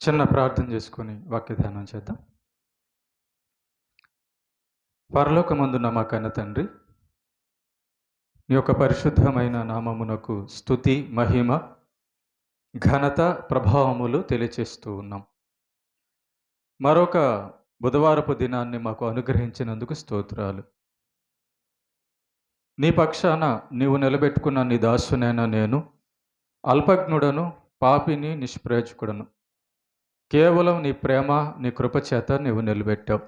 చిన్న ప్రార్థన చేసుకొని వాక్య ధ్యానం చేద్దాం. పరలోకమందున్న మా కన్న తండ్రి, నీ యొక్క పరిశుద్ధమైన నామమునకు స్తుతి, మహిమ, ఘనత, ప్రభావములు తెలియచేస్తూ ఉన్నాం. మరొక బుధవారపు దినాన్ని మాకు అనుగ్రహించినందుకు స్తోత్రాలు. నీ పక్షాన నీవు నిలబెట్టుకున్న నీ దాసునైన నేను అల్పజ్ఞుడను, పాపిని, నిష్ప్రయోజకుడను. కేవలం నీ ప్రేమ, నీ కృపచేత నీవు నిలబెట్టావు.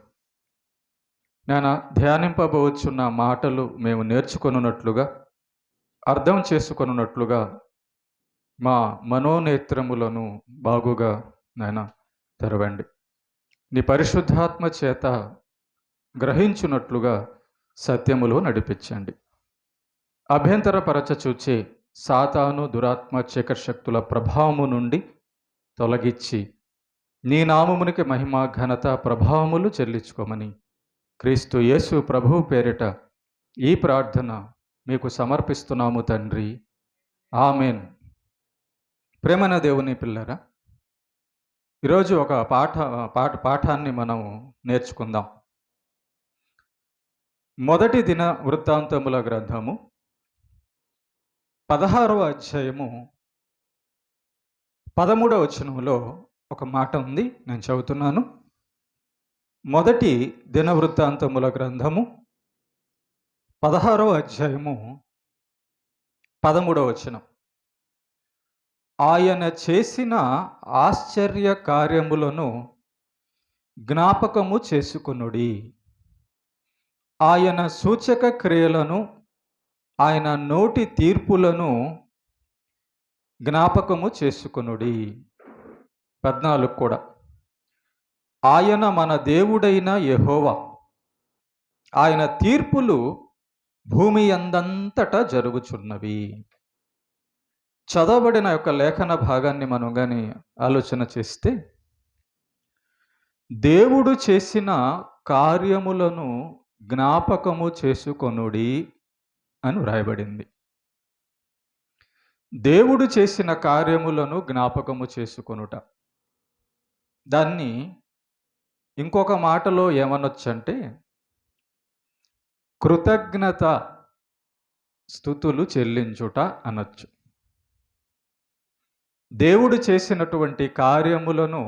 నేను ధ్యానింపబోచున్న మాటలు మేము నేర్చుకొనున్నట్లుగా, అర్థం చేసుకొనున్నట్లుగా మా మనోనేత్రములను బాగుగా నాయన తెరవండి. నీ పరిశుద్ధాత్మ చేత గ్రహించున్నట్లుగా సత్యములో నడిపించండి. అభ్యంతరపరచ చూచే సాతాను, దురాత్మ, చీకటి శక్తుల ప్రభావము నుండి తొలగించి నీ నామమునికి మహిమ, ఘనత, ప్రభావములు చెల్లించుకోమని క్రీస్తు యేసు ప్రభువు పేరిట ఈ ప్రార్థన మీకు సమర్పిస్తున్నాము తండ్రి. ఆమెన్. ప్రేమన దేవుని పిల్లరా, ఈరోజు ఒక పాఠాన్ని మనం నేర్చుకుందాం. మొదటి దిన వృత్తాంతముల గ్రంథము 16వ అధ్యాయము 13వ వచనములో ఒక మాట ఉంది, నేను చదువుతున్నాను. మొదటి దిన వృత్తాంతముల గ్రంథము 16వ అధ్యాయము 13వ వచనం. ఆయన చేసిన ఆశ్చర్య కార్యములను జ్ఞాపకము చేసుకొనుడి. ఆయన సూచక క్రియలను, ఆయన నోటి తీర్పులను జ్ఞాపకము చేసుకొనుడి. 14 కూడా. ఆయన మన దేవుడైన యెహోవా, ఆయన తీర్పులు భూమి అందంతటా జరుగుచున్నవి. చదవబడిన యొక్క లేఖన భాగాన్ని మనం కానీ ఆలోచన చేస్తే, దేవుడు చేసిన కార్యములను జ్ఞాపకము చేసుకొనుడి అని వ్రాయబడింది. దేవుడు చేసిన కార్యములను జ్ఞాపకము చేసుకొనుట, దాన్ని ఇంకొక మాటలో ఏమనొచ్చంటే కృతజ్ఞత స్తుతులు చెల్లించుట అనొచ్చు. దేవుడు చేసినటువంటి కార్యములను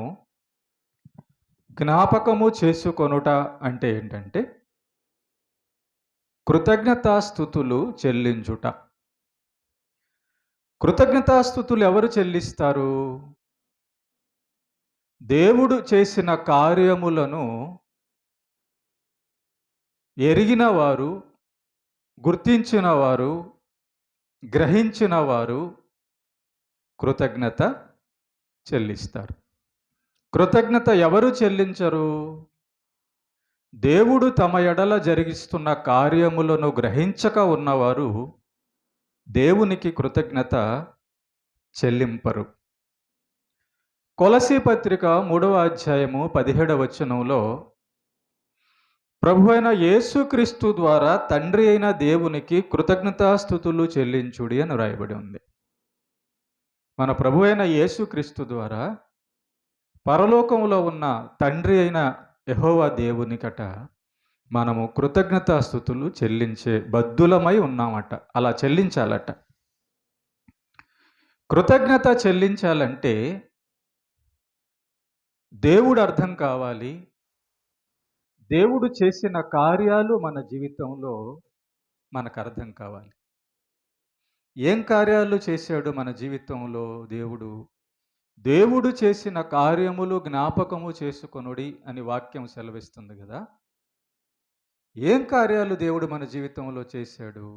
జ్ఞాపకము చేసుకొనుట అంటే ఏంటంటే కృతజ్ఞతాస్తుతులు చెల్లించుట. కృతజ్ఞతాస్తుతులు ఎవరు చెల్లిస్తారు? దేవుడు చేసిన కార్యములను ఎరిగిన వారు, గుర్తించిన వారు, గ్రహించిన వారు కృతజ్ఞత చెల్లిస్తారు. కృతజ్ఞత ఎవరు చెల్లించరు? దేవుడు తమ ఎడల జరిగిస్తున్న కార్యములను గ్రహించక ఉన్నవారు దేవునికి కృతజ్ఞత చెల్లింపరు. కొలసీ పత్రిక 3వ అధ్యాయము 17వ వచనంలో ప్రభు అయిన యేసుక్రీస్తు ద్వారా తండ్రి అయిన దేవునికి కృతజ్ఞతాస్తుతులు చెల్లించుడి అని రాయబడి ఉంది. మన ప్రభు అయిన యేసుక్రీస్తు ద్వారా పరలోకంలో ఉన్న తండ్రి అయిన యెహోవా దేవునికట మనము కృతజ్ఞతాస్తుతులు చెల్లించే బద్దులమై ఉన్నామట. అలా చెల్లించాలట. కృతజ్ఞత చెల్లించాలంటే దేవుడు అర్థం కావాలి. దేవుడు చేసిన కార్యాలు మన జీవితంలో మనకు అర్థం కావాలి. ఏం కార్యాలు చేశాడు మన జీవితంలో దేవుడు? దేవుడు చేసిన కార్యములు జ్ఞాపకము చేసుకొనుడి అని వాక్యం సెలవిస్తుంది కదా. ఏం కార్యాలు దేవుడు మన జీవితంలో చేశాడు?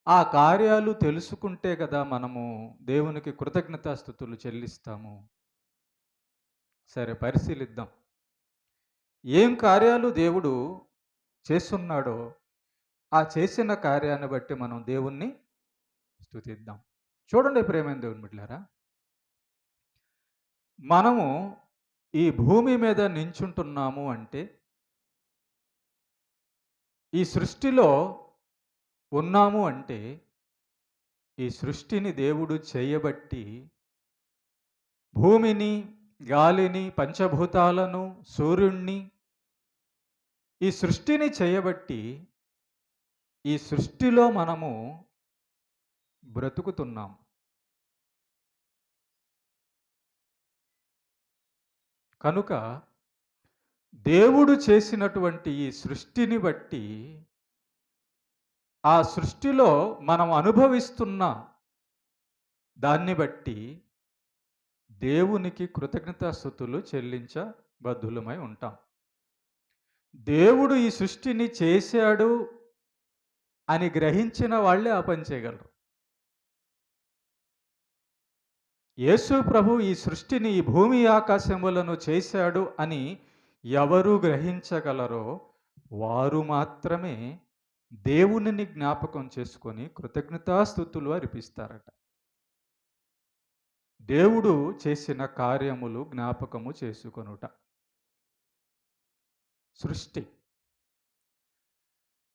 ఆ కార్యాలు తెలుసుకుంటే కదా మనము దేవునికి కృతజ్ఞతాస్తుతులు చెల్లిస్తాము. సరే, పరిశీలిద్దాం. ఏం కార్యాలు దేవుడు చేస్తున్నాడో ఆ చేసిన కార్యాన్ని బట్టి మనం దేవుణ్ణి స్తుతిద్దాం. చూడండి ప్రేమైన దేవుని బిడ్డలారా, మనము ఈ భూమి మీద నించుంటున్నాము అంటే, ఈ సృష్టిలో ఉన్నాము అంటే, ఈ సృష్టిని దేవుడు చేయబట్టి భూమిని, గాలిని, పంచభూతాలను, సూర్యుణ్ణి, ఈ సృష్టిని చేయబట్టి ఈ సృష్టిలో మనము బ్రతుకుతున్నాం. కనుక దేవుడు చేసినటువంటి ఈ సృష్టిని బట్టి ఆ సృష్టిలో మనం అనుభవిస్తున్న దాన్ని బట్టి దేవునికి కృతజ్ఞతాస్తుతులు చెల్లించబద్ధులమై ఉంటాం. దేవుడు ఈ సృష్టిని చేశాడు అని గ్రహించిన వాళ్ళే ఆ పని చేయగలరు. యేసు ప్రభు ఈ సృష్టిని, ఈ భూమి ఆకాశములను చేశాడు అని ఎవరు గ్రహించగలరో వారు మాత్రమే దేవునిని జ్ఞాపకం చేసుకొని కృతజ్ఞతాస్తుతులు అర్పిస్తారట. దేవుడు చేసిన కార్యములు జ్ఞాపకము చేసుకొనుట. సృష్టి.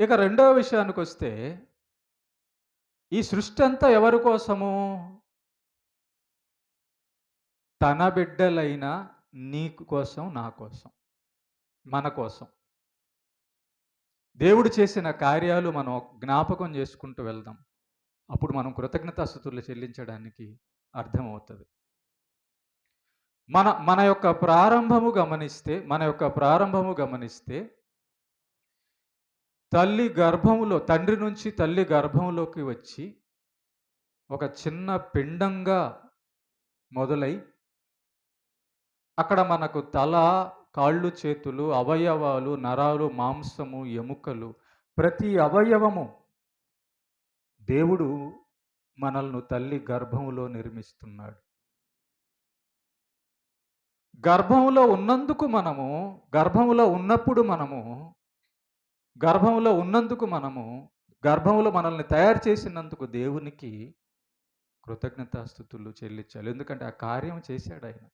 ఇక రెండవ విషయానికొస్తే ఈ సృష్టి అంతా ఎవరి కోసము? తన బిడ్డలైన నీకు కోసం, నా కోసం, మన కోసం. దేవుడు చేసిన కార్యాలు మనం జ్ఞాపకం చేసుకుంటూ వెళ్దాం. అప్పుడు మనం కృతజ్ఞతాస్తుతులు చెల్లించడానికి అర్థమవుతుంది. మన యొక్క ప్రారంభము గమనిస్తే తండ్రి నుంచి తల్లి గర్భంలోకి వచ్చి ఒక చిన్న పిండంగా మొదలై అక్కడ మనకు తల, కాళ్ళు, చేతులు, అవయవాలు, నరాలు, మాంసము, ఎముకలు, ప్రతి అవయవము దేవుడు మనల్ని తల్లి గర్భంలో నిర్మిస్తున్నాడు. గర్భంలో గర్భంలో మనల్ని తయారు చేసినందుకు దేవునికి కృతజ్ఞతాస్తుతులు చెల్లించాలి. ఎందుకంటే ఆ కార్యం చేశాడు ఆయన.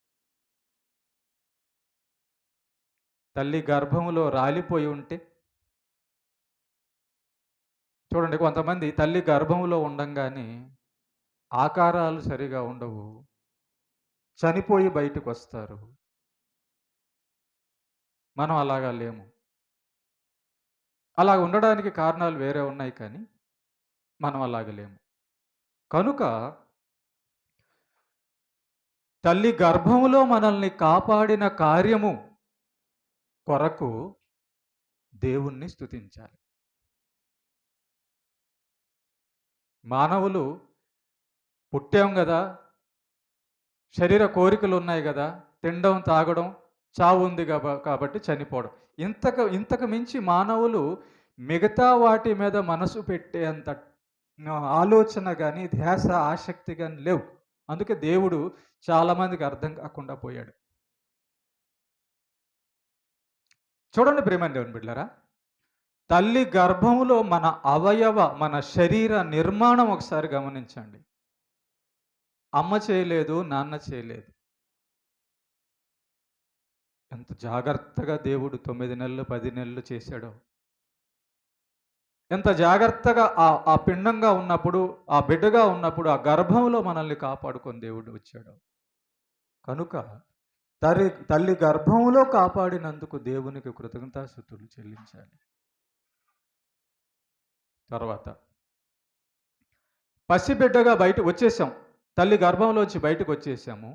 తల్లి గర్భంలో రాలిపోయి ఉంటే చూడండి, కొంతమంది తల్లి గర్భంలో ఉండంగానే ఆకారాలు సరిగా ఉండవు, చనిపోయి బయటకు వస్తారు. మనం అలాగా లేము. అలా ఉండడానికి కారణాలు వేరే ఉన్నాయి, కానీ మనం అలాగ లేము. కనుక తల్లి గర్భంలో మనల్ని కాపాడిన కార్యము కొరకు దేవుణ్ణి స్తుతించాలి. మానవులు పుట్టాం కదా, శరీర కోరికలు ఉన్నాయి కదా, తినడం, తాగడం, చావు ఉంది కాబట్టి చనిపోవడం. ఇంతకు మించి మానవులు మిగతా వాటి మీద మనసు పెట్టేంత ఆలోచన కానీ, ధ్యాస, ఆసక్తి కానీ లేవు. అందుకే దేవుడు చాలామందికి అర్థం కాకుండా పోయాడు. చూడండి ప్రియమైన దేవుని బిడ్డలారా, తల్లి గర్భంలో మన శరీర నిర్మాణం ఒకసారి గమనించండి. అమ్మ చేయలేదు, నాన్న చేయలేదు. ఎంత జాగ్రత్తగా దేవుడు 9 నెలలు, 10 నెలలు చేశాడో, ఎంత జాగ్రత్తగా ఆ పిండంగా ఉన్నప్పుడు, ఆ బిడ్డగా ఉన్నప్పుడు, ఆ గర్భంలో మనల్ని కాపాడుకొని దేవుడు వచ్చాడు. కనుక తల్లి గర్భంలో కాపాడినందుకు దేవునికి కృతజ్ఞతాస్తుతులు చెల్లించాలి. తర్వాత పసిబిడ్డగా బయట వచ్చేసాం, తల్లి గర్భంలోంచి బయటకు వచ్చేసాము.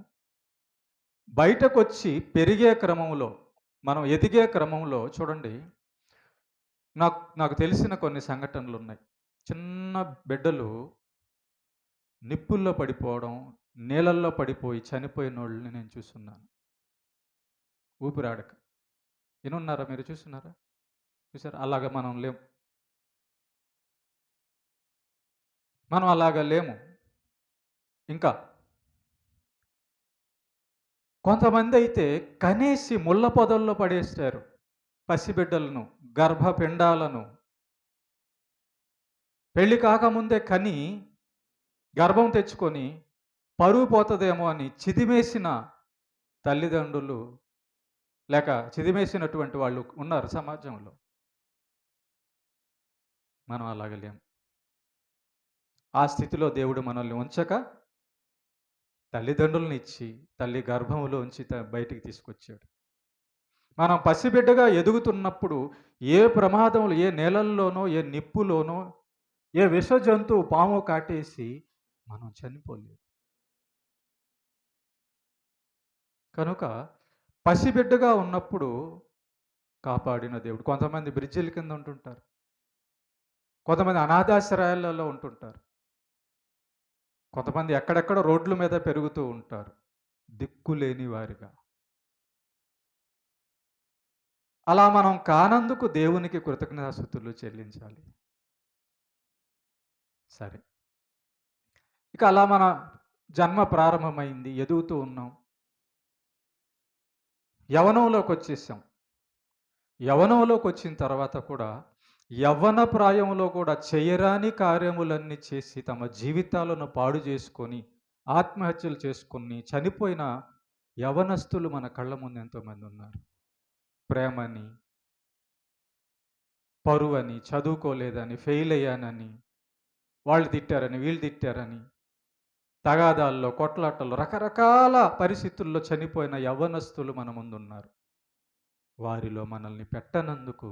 బయటకు వచ్చి పెరిగే క్రమంలో, మనం ఎదిగే క్రమంలో చూడండి, నాకు తెలిసిన కొన్ని సంఘటనలు ఉన్నాయి. చిన్న బిడ్డలు నిప్పుల్లో పడిపోవడం, నీళ్ళల్లో పడిపోయి చనిపోయిన వాళ్ళని నేను చూస్తున్నాను. ఊపిరాడక. వినున్నారా? మీరు చూస్తున్నారా? చూసారా? అలాగా మనం లేము. మనం అలాగా లేము. ఇంకా కొంతమంది అయితే కనేసి ముళ్ళ పొదల్లో పడేస్తారు పసిబిడ్డలను, గర్భపిండాలను. పెళ్లి కాకముందే కని గర్భం తెచ్చుకొని పరువు పోతుందేమో అని చిదిమేసిన తల్లిదండ్రులు, లేక చిదిమేసినటువంటి వాళ్ళు ఉన్నారు సమాజంలో. మనం అలాగలేము. ఆ స్థితిలో దేవుడు మనల్ని ఉంచక తల్లిదండ్రులనిచ్చి తల్లి గర్భంలోంచి బయటికి తీసుకొచ్చాడు. మనం పసిబిడ్డగా ఎదుగుతున్నప్పుడు ఏ ప్రమాదంలో, ఏ నీళ్ళల్లోనో, ఏ నిప్పులోనో, ఏ విష జంతువు పాము కాటేసి మనం చనిపోలేదు. కనుక పసిబిడ్డగా ఉన్నప్పుడు కాపాడిన దేవుడు. కొంతమంది బ్రిడ్జిల కింద ఉంటుంటారు. కొంతమంది అనాథాశ్రయాలలో ఉంటుంటారు. కొంతమంది ఎక్కడెక్కడ రోడ్ల మీద పెరుగుతూ ఉంటారు. దిక్కులేని వారిగా. అలా మనం కానందుకు దేవునికి కృతజ్ఞతాస్తుతులు చెల్లించాలి. సరే. ఇక అలా మన జన్మ ప్రారంభమైంది. ఎదుగుతూ ఉన్నాం. యవ్వనంలోకి వచ్చేసాం. యవ్వనంలోకి వచ్చిన తర్వాత కూడా యవ్వన ప్రాయంలో కూడా చేయరాని కార్యములన్నీ చేసి తమ జీవితాలను పాడు చేసుకొని ఆత్మహత్యలు చేసుకొని చనిపోయిన యవనస్తులు మన కళ్ళ ముందు ఎంతోమంది ఉన్నారు. ప్రేమని, పరువని, చదువుకోలేదని, ఫెయిల్ అయ్యానని, వాళ్ళు తిట్టారని, వీళ్ళు తిట్టారని, తగాదాల్లో, కొట్లాటల్లో, రకరకాల పరిస్థితుల్లో చనిపోయిన యవ్వనస్తులు మన ముందున్నారు. వారిలో మనల్ని పెట్టనందుకు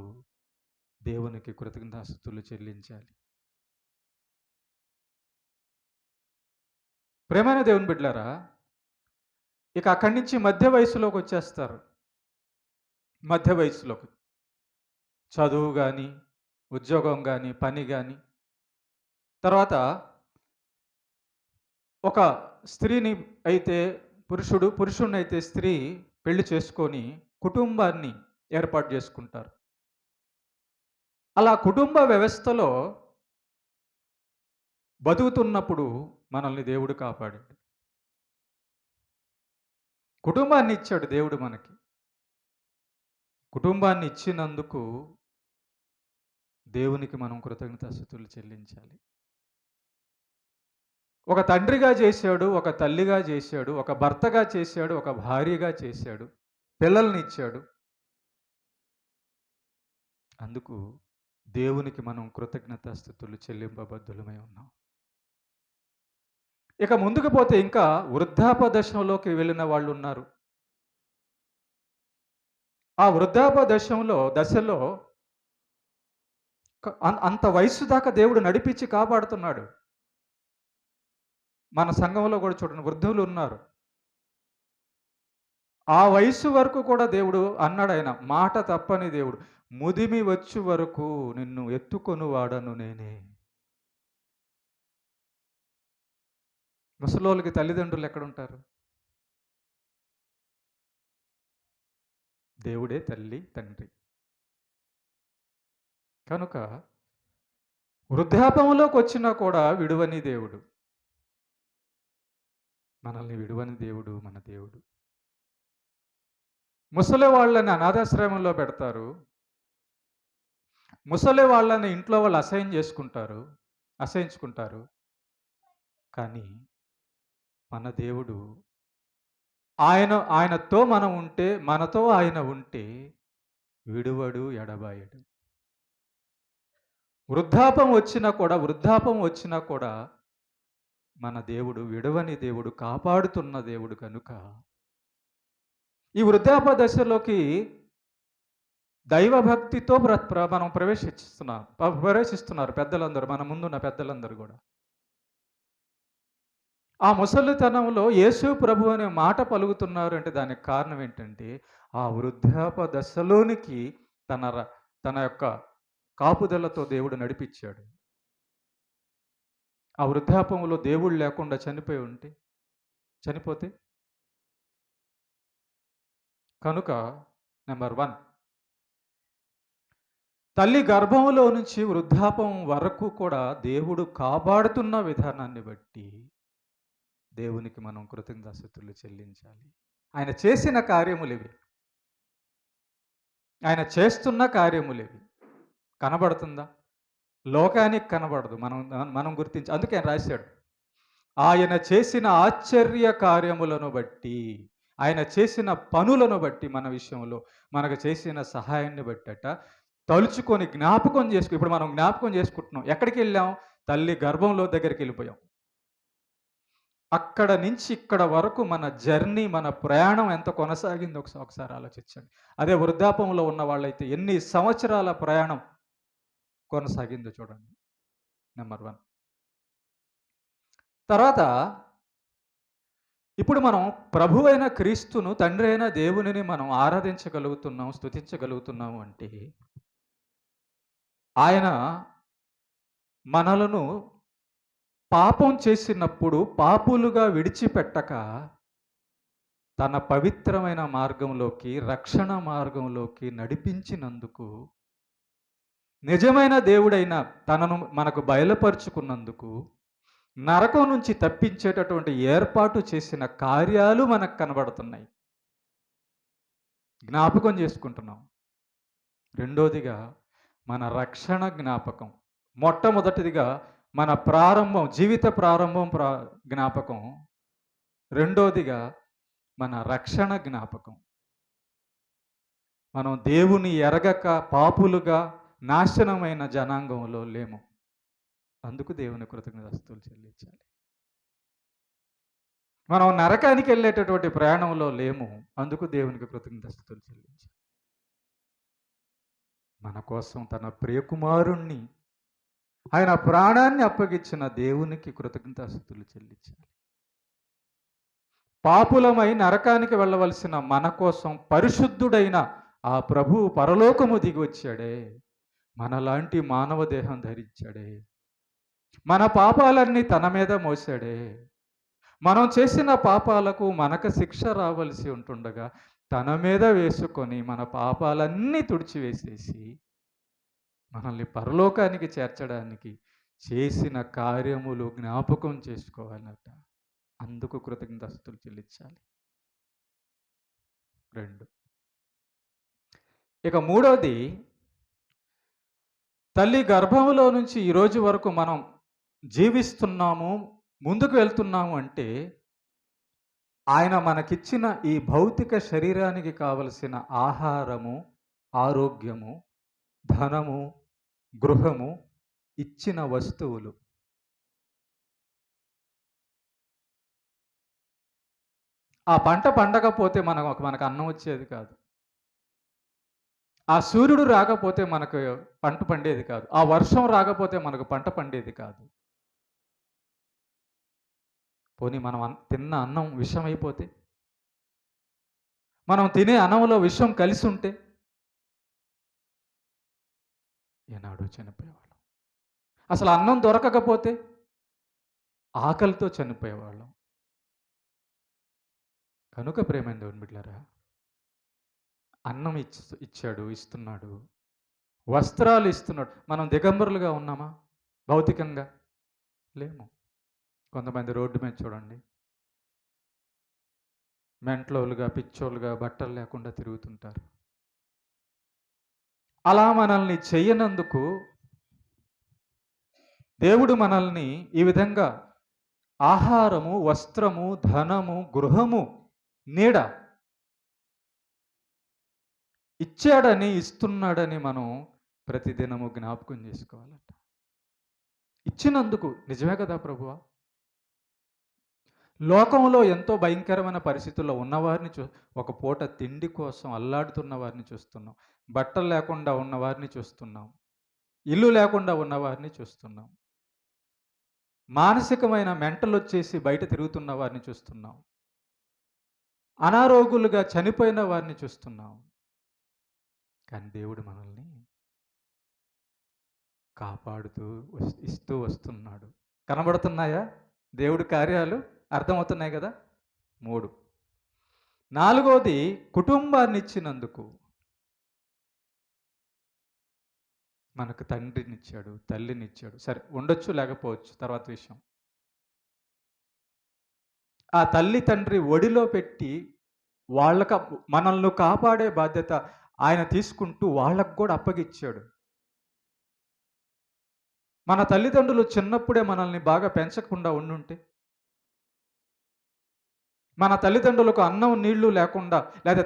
దేవునికి కృతజ్ఞతాస్తుతులు చెల్లించాలి. ప్రేమైన దేవుని బిడ్డలారా, ఇక అక్కడి నుంచి మధ్య వయసులోకి వచ్చేస్తారు. మధ్య వయసులోకి చదువు కానీ, ఉద్యోగం కానీ, పని కానీ, తర్వాత ఒక స్త్రీని అయితే పురుషుడిని అయితే స్త్రీ పెళ్లి చేసుకొని కుటుంబాన్ని ఏర్పాటు చేసుకుంటారు. అలా కుటుంబ వ్యవస్థలో బతుకుతున్నప్పుడు మనల్ని దేవుడు కాపాడాడు. కుటుంబాన్ని ఇచ్చాడు దేవుడు మనకి. కుటుంబాన్ని ఇచ్చినందుకు దేవునికి మనం కృతజ్ఞతాస్తుతులు చెల్లించాలి. ఒక తండ్రిగా చేశాడు, ఒక తల్లిగా చేశాడు, ఒక భర్తగా చేశాడు, ఒక భార్యగా చేశాడు, పిల్లల్ని ఇచ్చాడు. అందుకు దేవునికి మనం కృతజ్ఞతాస్తుతులు చెల్లింపబద్ధులమై ఉన్నాం. ఇక ముందుకు పోతే ఇంకా వృద్ధాప్య దశలోకి వెళ్ళిన వాళ్ళు ఉన్నారు. ఆ వృద్ధాప్య దశలో అంత వయసు దాకా దేవుడు నడిపించి కాపాడుతున్నాడు. మన సంఘంలో కూడా చూడండి, వృద్ధులు ఉన్నారు. ఆ వయసు వరకు కూడా దేవుడు అన్నాడు, ఆయన మాట తప్పని దేవుడు, ముదిమి వచ్చి వరకు నిన్ను ఎత్తుకొని వాడను నేనే. ముసలోళ్ళకి తల్లిదండ్రులు ఎక్కడుంటారు? దేవుడే తల్లి, తండ్రి. కనుక వృద్ధాపంలోకి వచ్చినా కూడా విడువని దేవుడు. మనల్ని విడువని దేవుడు మన దేవుడు. ముసలి వాళ్ళని అనాథాశ్రమంలో పెడతారు. ముసలి వాళ్ళని ఇంట్లో వాళ్ళు అసహించుకుంటారు. కానీ మన దేవుడు ఆయనతో మనం ఉంటే, మనతో ఆయన ఉంటే విడువడు, ఎడబాయడు. వృద్ధాపం వచ్చినా కూడా మన దేవుడు విడవని దేవుడు, కాపాడుతున్న దేవుడు. కనుక ఈ వృద్ధాప దశలోకి దైవభక్తితో మనం ప్రవేశిస్తున్నారు పెద్దలందరూ, మన ముందున్న పెద్దలందరూ కూడా. ఆ ముసలితనంలో యేసు ప్రభు అనే మాట పలుకుతున్నారు అంటే దానికి కారణం ఏంటంటే, ఆ వృద్ధాప దశలోనికి తన యొక్క కాపుదలతో దేవుడు నడిపించాడు. ఆ వృద్ధాపంలో దేవుడు లేకుండా చనిపోతే కనుక నెంబర్ 1, తల్లి గర్భంలో నుంచి వృద్ధాపం వరకు కూడా దేవుడు కాపాడుతున్న విధానాన్ని బట్టి దేవునికి మనం కృతజ్ఞతాస్తుతులు చెల్లించాలి. ఆయన చేసిన కార్యములివి, ఆయన చేస్తున్న కార్యములివి. కనబడుతుందా? లోకానికి కనబడదు, మనం గుర్తించి. అందుకే ఆయన రాశాడు, ఆయన చేసిన ఆశ్చర్య కార్యములను బట్టి, ఆయన చేసిన పనులను బట్టి, మన విషయంలో మనకు చేసిన సహాయాన్ని బట్టట తలుచుకొని జ్ఞాపకం ఇప్పుడు మనం జ్ఞాపకం చేసుకుంటున్నాం. ఎక్కడికి వెళ్ళాం? తల్లి గర్భంలో దగ్గరికి వెళ్ళిపోయాం. అక్కడ నుంచి ఇక్కడ వరకు మన జర్నీ, మన ప్రయాణం ఎంత కొనసాగిందో ఒకసారి ఆలోచించండి. అదే వృద్ధాపంలో ఉన్న వాళ్ళైతే ఎన్ని సంవత్సరాల ప్రయాణం కొనసాగిందో చూడండి. నెంబర్ 1. తర్వాత ఇప్పుడు మనం ప్రభువైన క్రీస్తును, తండ్రి అయిన దేవునిని మనం ఆరాధించగలుగుతున్నాం, స్తుతించగలుగుతున్నాము అంటే ఆయన మనలను పాపం చేసినప్పుడు పాపులుగా విడిచిపెట్టక తన పవిత్రమైన మార్గంలోకి, రక్షణ మార్గంలోకి నడిపించినందుకు, నిజమైన దేవుడైన తనను మనకు బయలుపరుచుకున్నందుకు, నరకం నుంచి తప్పించేటటువంటి ఏర్పాటు చేసిన కార్యాలు మనకు కనబడుతున్నాయి, జ్ఞాపకం చేసుకుంటున్నాం. రెండోదిగా మన రక్షణ జ్ఞాపకం. మొట్టమొదటిదిగా మన ప్రారంభం, జీవిత ప్రారంభం జ్ఞాపకం. రెండోదిగా మన రక్షణ జ్ఞాపకం. మనం దేవుని ఎరగక పాపులుగా నాశనమైన జనాంగంలో లేము. అందుకు దేవుని కృతజ్ఞతాస్తుతులు చెల్లించాలి. మనం నరకానికి వెళ్ళేటటువంటి ప్రయాణంలో లేము. అందుకు దేవునికి కృతజ్ఞతాస్తుతులు చెల్లించాలి. మన కోసం తన ప్రియకుమారుణ్ణి, ఆయన ప్రాణాన్ని అప్పగించిన దేవునికి కృతజ్ఞతాస్తుతులు చెల్లించాలి. పాపులమై నరకానికి వెళ్ళవలసిన మన కోసం పరిశుద్ధుడైన ఆ ప్రభువు పరలోకము దిగి వచ్చాడే, మనలాంటి మానవ దేహం ధరించాడే, మన పాపాలన్నీ తన మీద మోసాడే. మనం చేసిన పాపాలకు మనకు శిక్ష రావలసి ఉంటుండగా తన మీద వేసుకొని మన పాపాలన్నీ తుడిచివేసేసి మనల్ని పరలోకానికి చేర్చడానికి చేసిన కార్యములు జ్ఞాపకం చేసుకోవాలట. అందుకు కృతజ్ఞతాస్తుతులు చెల్లించాలి. 2. ఇక మూడోది, తల్లి గర్భంలో నుంచి ఈ రోజు వరకు మనం జీవిస్తున్నాము, ముందుకు వెళ్తున్నాము అంటే ఆయన మనకిచ్చిన ఈ భౌతిక శరీరానికి కావలసిన ఆహారము, ఆరోగ్యము, ధనము, గృహము, ఇచ్చిన వస్తువులు. ఆ పంట పండకపోతే మనకు అన్నం వచ్చేది కాదు. ఆ సూర్యుడు రాకపోతే మనకు పంట పండేది కాదు. ఆ వర్షం రాకపోతే మనకు పంట పండేది కాదు. పోనీ మనం తిన్న అన్నం విషం అయిపోతే, మనం తినే అన్నంలో విషం కలిసి ఉంటే ఏనాడు చనిపోయేవాళ్ళం. అసలు అన్నం దొరకకపోతే ఆకలితో చనిపోయేవాళ్ళం. కనుక ప్రేమైన దేవుని బిడ్డలారా, అన్నం ఇచ్చాడు, ఇస్తున్నాడు, వస్త్రాలు ఇస్తున్నాడు. మనం దిగంబరులుగా ఉన్నామా? భౌతికంగా లేము. కొంతమంది రోడ్డు మీద చూడండి, మెంట్లోలుగా, పిచ్చోలుగా, బట్టలు లేకుండా తిరుగుతుంటారు. అలా మనల్ని చెయ్యనందుకు దేవుడు మనల్ని ఈ విధంగా ఆహారము, వస్త్రము, ధనము, గృహము, నీడ ఇచ్చాడని, ఇస్తున్నాడని మనం ప్రతిదినము జ్ఞాపకం చేసుకోవాలట. ఇచ్చినందుకు నిజమే కదా ప్రభువా? లోకంలో ఎంతో భయంకరమైన పరిస్థితుల్లో ఉన్నవారిని ఒక పూట తిండి కోసం అల్లాడుతున్న వారిని చూస్తున్నాం. బట్టలు లేకుండా ఉన్నవారిని చూస్తున్నాం. ఇల్లు లేకుండా ఉన్నవారిని చూస్తున్నాం. మానసికమైన మెంటల్ వచ్చేసి బయట తిరుగుతున్న వారిని చూస్తున్నాం. అనారోగ్యులుగా చనిపోయిన వారిని చూస్తున్నాం. కానీ దేవుడు మనల్ని కాపాడుతూ ఇస్తూ వస్తున్నాడు. కనబడుతున్నాయా దేవుడి కార్యాలు? అర్థమవుతున్నాయి కదా? 3. 4వది, కుటుంబాన్ని ఇచ్చినందుకు. మనకు తండ్రినిచ్చాడు, తల్లినిచ్చాడు. సరే, ఉండొచ్చు లేకపోవచ్చు, తర్వాత విషయం. ఆ తల్లి తండ్రి ఒడిలో పెట్టి మనల్ని కాపాడే బాధ్యత ఆయన తీసుకుంటూ వాళ్ళకు కూడా అప్పగిచ్చాడు. మన తల్లిదండ్రులు చిన్నప్పుడే మనల్ని బాగా పెంచకుండా ఉండుంటే, మన తల్లిదండ్రులకు అన్నం నీళ్లు లేకుండా, లేదా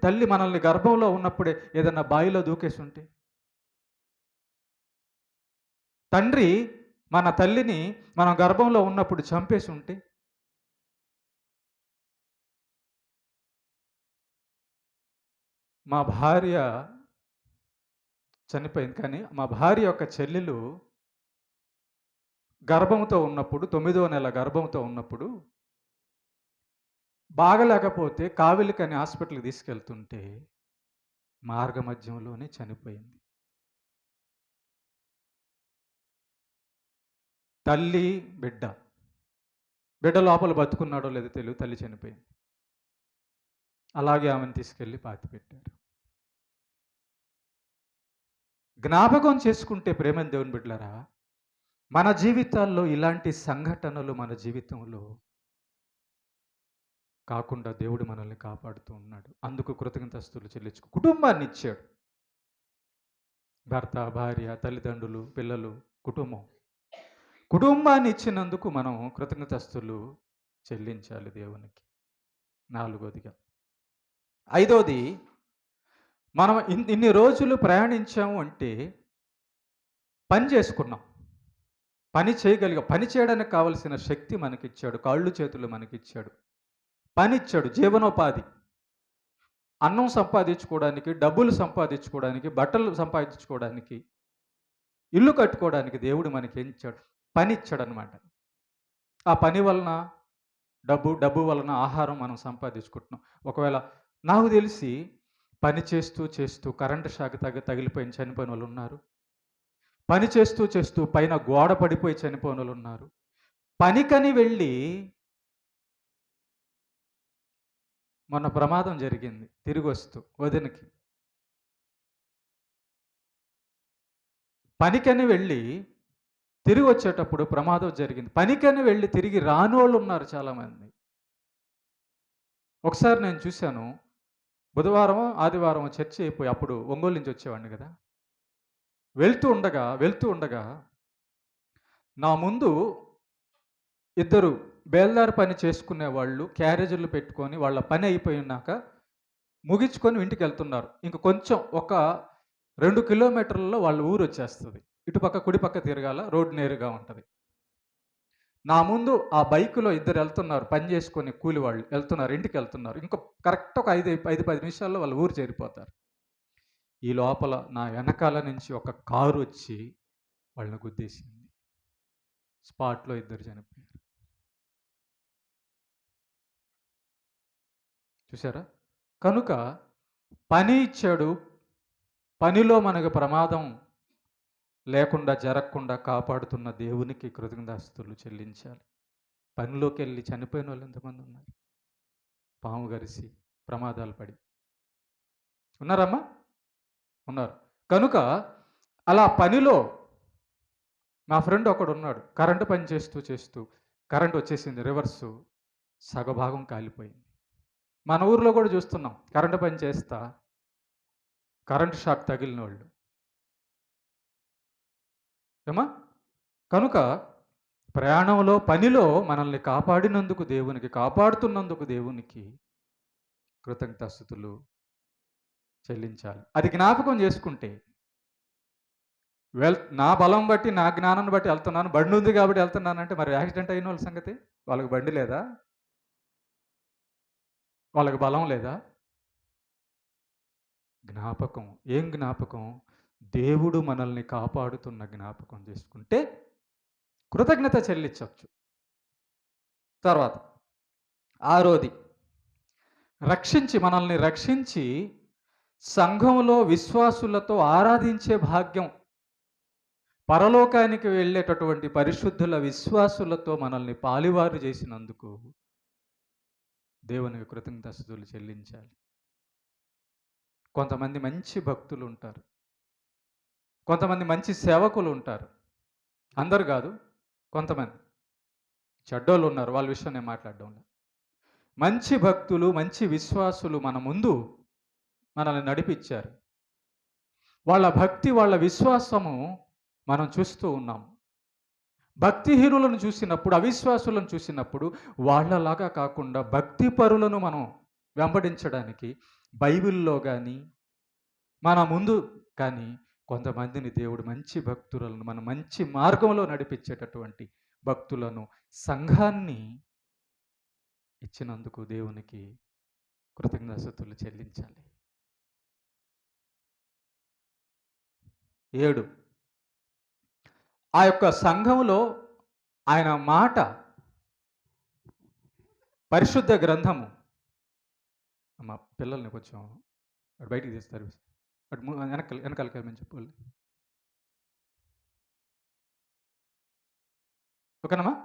తల్లి మనల్ని గర్భంలో ఉన్నప్పుడే ఏదన్నా బావిలో దూకేసి ఉంటే, తండ్రి మన తల్లిని మనం గర్భంలో ఉన్నప్పుడు చంపేసి ఉంటే, మా భార్య చనిపోయింది. కానీ మా భార్య యొక్క చెల్లెలు గర్భంతో ఉన్నప్పుడు 9వ నెల గర్భంతో ఉన్నప్పుడు బాగలేకపోతే కావిలికని హాస్పిటల్‌కి తీసుకెళ్తుంటే మార్గమధ్యంలోనే చనిపోయింది. తల్లి, బిడ్డ. బిడ్డ లోపల బతుకున్నాడో లేదో తెలీదు. తల్లి చనిపోయింది. అలాగే ఆమెను తీసుకెళ్ళి పాతిపెట్టారు. జ్ఞాపకం చేసుకుంటే ప్రేమైన దేవుని బిడ్డలారా, మన జీవితాల్లో ఇలాంటి సంఘటనలు మన జీవితంలో కాకుండా దేవుడు మనల్ని కాపాడుతూ ఉన్నాడు. అందుకు కృతజ్ఞతాస్తుతులు చెల్లించుకో. కుటుంబాన్ని ఇచ్చాడు. భర్త, భార్య, తల్లిదండ్రులు, పిల్లలు, కుటుంబం. కుటుంబాన్ని ఇచ్చినందుకు మనం కృతజ్ఞతాస్తుతులు చెల్లించాలి దేవునికి. 4వదిగా. 5వది, మనం ఇన్ని రోజులు ప్రయాణించాము అంటే పని చేసుకున్నాం. పని చేయగలిగాం. పని చేయడానికి కావలసిన శక్తి మనకిచ్చాడు. కాళ్ళు చేతులు మనకిచ్చాడు. పనిచ్చాడు, జీవనోపాధి. అన్నం సంపాదించుకోవడానికి, డబ్బులు సంపాదించుకోవడానికి, బట్టలు సంపాదించుకోవడానికి, ఇల్లు కట్టుకోవడానికి దేవుడు మనకేం ఇచ్చాడు? పని ఇచ్చాడనమాట. ఆ పని వలన డబ్బు వలన ఆహారం మనం సంపాదించుకుంటున్నాం. ఒకవేళ నాకు తెలిసి పని చేస్తూ కరెంటు షాక్ తగిలిపోయిన చనిపోయిన వాళ్ళు ఉన్నారు. పని చేస్తూ పైన గోడ పడిపోయి చనిపోయిన వాళ్ళు ఉన్నారు. పనికని వెళ్ళి మొన్న ప్రమాదం జరిగింది తిరిగి వస్తూ వదినకి. పనికని వెళ్ళి తిరిగి వచ్చేటప్పుడు ప్రమాదం జరిగింది. పనికని వెళ్ళి తిరిగి రానోళ్ళు ఉన్నారు చాలామంది. ఒకసారి నేను చూశాను, బుధవారం ఆదివారం చర్చి అయిపోయి అప్పుడు ఒంగోలు నుంచి వచ్చేవాడిని కదా. వెళ్తూ ఉండగా నా ముందు ఇద్దరు బేల్దారి పని చేసుకునే వాళ్ళు క్యారేజీలు పెట్టుకొని వాళ్ళ పని అయిపోయినాక ముగించుకొని ఇంటికి వెళ్తున్నారు. ఇంక కొంచెం ఒక 2 కిలోమీటర్లలో వాళ్ళ ఊరు వచ్చేస్తుంది. ఇటుపక్క కుడిపక్క తిరగాల, రోడ్డు నేరుగా ఉంటుంది. నా ముందు ఆ బైకులో ఇద్దరు వెళ్తున్నారు, పని చేసుకొని కూలి వాళ్ళు వెళ్తున్నారు, ఇంటికి వెళ్తున్నారు. ఇంకో కరెక్ట్ ఒక 5-10 నిమిషాల్లో వాళ్ళ ఊరు చేరిపోతారు. ఈ లోపల నా వెనకాల నుంచి ఒక కారు వచ్చి వాళ్ళని గుద్దేసింది. స్పాట్లో ఇద్దరు చనిపోయారు. చూసారా? కనుక పని ఇచ్చాడు. పనిలో మనకు ప్రమాదం లేకుండా జరగకుండా కాపాడుతున్న దేవునికి కృతజ్ఞతాస్తుతులు చెల్లించాలి. పనిలోకి వెళ్ళి చనిపోయిన వాళ్ళు ఎంతమంది ఉన్నారు? పాము గరిసి ప్రమాదాలు పడి ఉన్నారమ్మా? ఉన్నారు. కనుక అలా పనిలో మా ఫ్రెండ్ ఒకడు ఉన్నాడు. కరెంటు పని చేస్తూ కరెంట్ వచ్చేసింది, రివర్సు సగభాగం కాలిపోయింది. మన ఊర్లో కూడా చూస్తున్నాం, కరెంటు పని చేస్తా కరెంటు షాక్ తగిలిన వాళ్ళు ఏమా. కనుక ప్రయాణంలో పనిలో మనల్ని కాపాడినందుకు దేవునికి, కాపాడుతున్నందుకు దేవునికి కృతజ్ఞతాస్తుతులు చెల్లించాలి. అది జ్ఞాపకం చేసుకుంటే నా బలం బట్టి, నా జ్ఞానాన్ని బట్టి వెళ్తున్నాను, బండి ఉంది కాబట్టి వెళ్తున్నానంటే మరి యాక్సిడెంట్ అయిన వాళ్ళ సంగతి? వాళ్ళకి బండి లేదా? వాళ్ళకి బలం లేదా? జ్ఞాపకం. ఏం జ్ఞాపకం? దేవుడు మనల్ని కాపాడుతున్న జ్ఞాపకం చేసుకుంటే కృతజ్ఞత చెల్లించవచ్చు. తర్వాత 6వది, మనల్ని రక్షించి సంఘంలో విశ్వాసులతో ఆరాధించే భాగ్యం. పరలోకానికి వెళ్ళేటటువంటి పరిశుద్ధుల విశ్వాసులతో మనల్ని పాలివారు చేసినందుకు దేవునికి కృతజ్ఞతాస్తుతులు చెల్లించాలి. కొంతమంది మంచి భక్తులు ఉంటారు, కొంతమంది మంచి సేవకులు ఉంటారు. అందరు కాదు, కొంతమంది చెడ్డోళ్ళు ఉన్నారు. వాళ్ళ విషయం నేను మాట్లాడడం లేదు. మంచి భక్తులు, మంచి విశ్వాసులు మన ముందు మనల్ని నడిపించారు. వాళ్ళ భక్తి, వాళ్ళ విశ్వాసము మనం చూస్తూ ఉన్నాం. భక్తిహీనులను చూసినప్పుడు, అవిశ్వాసులను చూసినప్పుడు వాళ్ళలాగా కాకుండా భక్తి పరులను మనం వెంబడించడానికి బైబిల్లో కానీ మన ముందు కానీ కొంతమందిని దేవుడు మంచి భక్తులను మన మంచి మార్గంలో నడిపించేటటువంటి భక్తులను, సంఘాన్ని ఇచ్చినందుకు దేవునికి కృతజ్ఞతాస్తుతులు చెల్లించాలి. 7. ఆ యొక్క సంఘములో ఆయన మాట పరిశుద్ధ గ్రంథము. మా పిల్లల్ని కొంచెం అటు బయటికి తీస్తారు. అటు వెనకాలకి వెళ్ళమని చెప్పాలి. ఓకేనమ్మా?